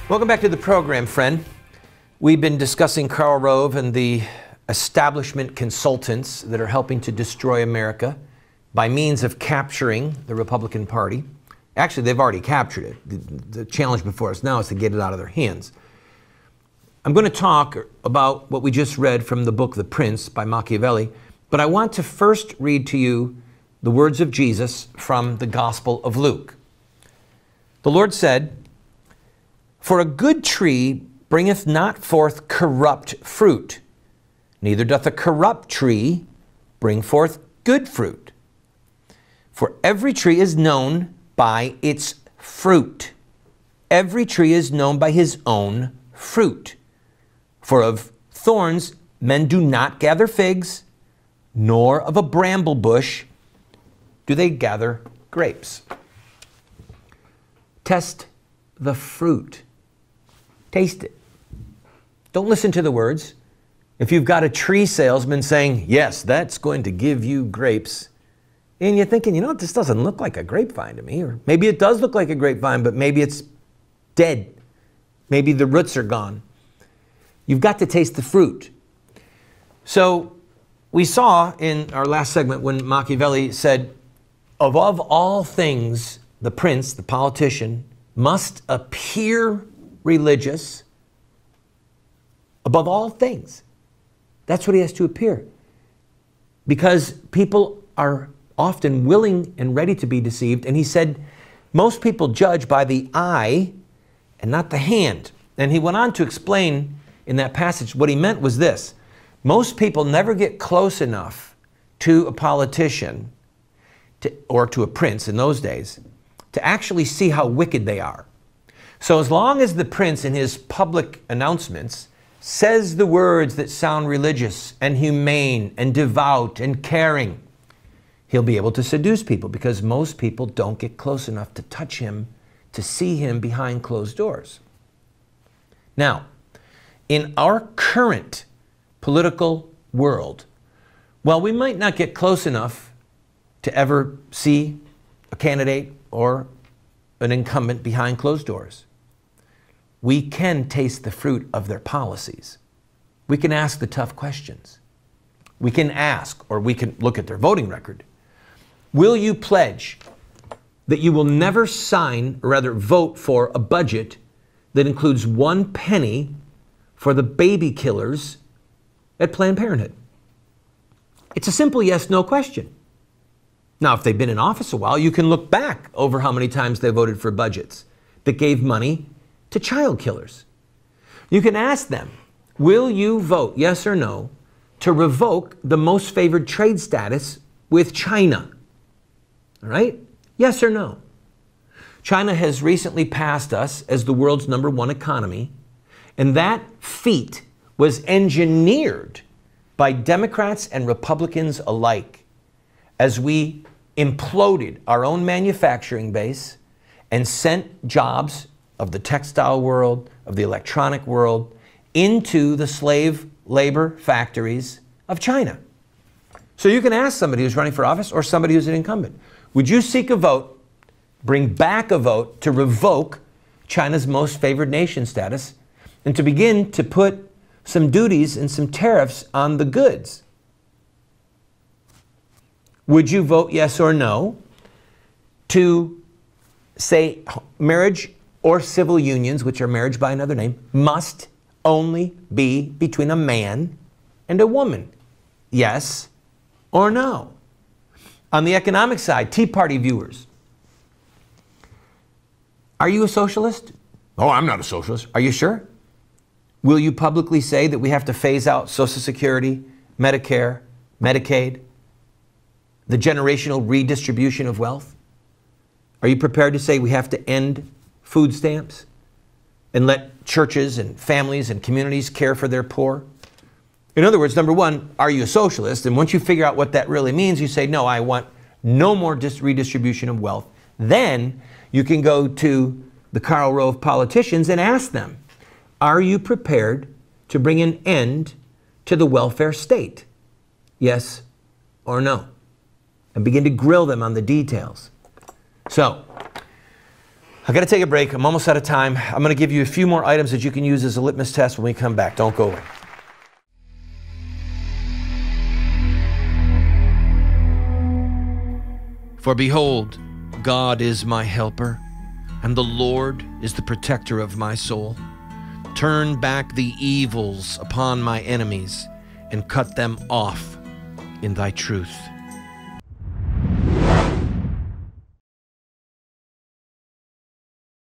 Welcome back to the program, friend. We've been discussing Karl Rove and the establishment consultants that are helping to destroy America by means of capturing the Republican Party. Actually, they've already captured it. The challenge before us now is to get it out of their hands. I'm going to talk about what we just read from the book The Prince by Machiavelli, but I want to first read to you the words of Jesus from the Gospel of Luke. The Lord said, "For a good tree bringeth not forth corrupt fruit, neither doth a corrupt tree bring forth good fruit. For every tree is known by its fruit. Every tree is known by his own fruit. For of thorns men do not gather figs, nor of a bramble bush do they gather grapes." Test the fruit. Taste it. Don't listen to the words. If you've got a tree salesman saying, yes, that's going to give you grapes, and you're thinking, you know what, this doesn't look like a grapevine to me, or maybe it does look like a grapevine, but maybe it's dead. Maybe the roots are gone. You've got to taste the fruit. So we saw in our last segment when Machiavelli said, above all things, the prince, the politician, must appear religious. Above all things. That's what he has to appear. Because people are often willing and ready to be deceived. And he said, most people judge by the eye and not the hand. And he went on to explain in that passage what he meant was this. Most people never get close enough to a politician or to a prince in those days to actually see how wicked they are. So as long as the prince in his public announcements says the words that sound religious and humane and devout and caring, he'll be able to seduce people because most people don't get close enough to touch him, to see him behind closed doors. Now, in our current political world, while we might not get close enough to ever see a candidate or an incumbent behind closed doors, we can taste the fruit of their policies. We can ask the tough questions. We can ask, or we can look at their voting record. Will you pledge that you will never sign, or rather vote for a budget that includes 1 penny for the baby killers at Planned Parenthood? It's a simple yes-no question. Now, if they've been in office a while, you can look back over how many times they voted for budgets that gave money to child killers. You can ask them, will you vote, yes or no, to revoke the most favored trade status with China? All right? Yes or no? China has recently passed us as the world's #1 economy, and that feat was engineered by Democrats and Republicans alike as we imploded our own manufacturing base and sent jobs of the textile world, of the electronic world, into the slave labor factories of China. So you can ask somebody who's running for office or somebody who's an incumbent, would you seek a vote, bring back a vote to revoke China's most favored nation status and to begin to put some duties and some tariffs on the goods? Would you vote yes or no to say marriage or civil unions, which are marriage by another name, must only be between a man and a woman? Yes or no? On the economic side, Tea Party viewers, are you a socialist? Oh, I'm not a socialist. Are you sure? Will you publicly say that we have to phase out Social Security, Medicare, Medicaid, the generational redistribution of wealth? Are you prepared to say we have to end food stamps and let churches and families and communities care for their poor? In other words, number one, are you a socialist? And once you figure out what that really means, you say, no, I want no more redistribution of wealth. Then you can go to the Karl Rove politicians and ask them, are you prepared to bring an end to the welfare state? Yes or no? And begin to grill them on the details. So, I got to take a break. I'm almost out of time. I'm going to give you a few more items that you can use as a litmus test when we come back. Don't go away. For behold, God is my helper, and the Lord is the protector of my soul. Turn back the evils upon my enemies, and cut them off in thy truth.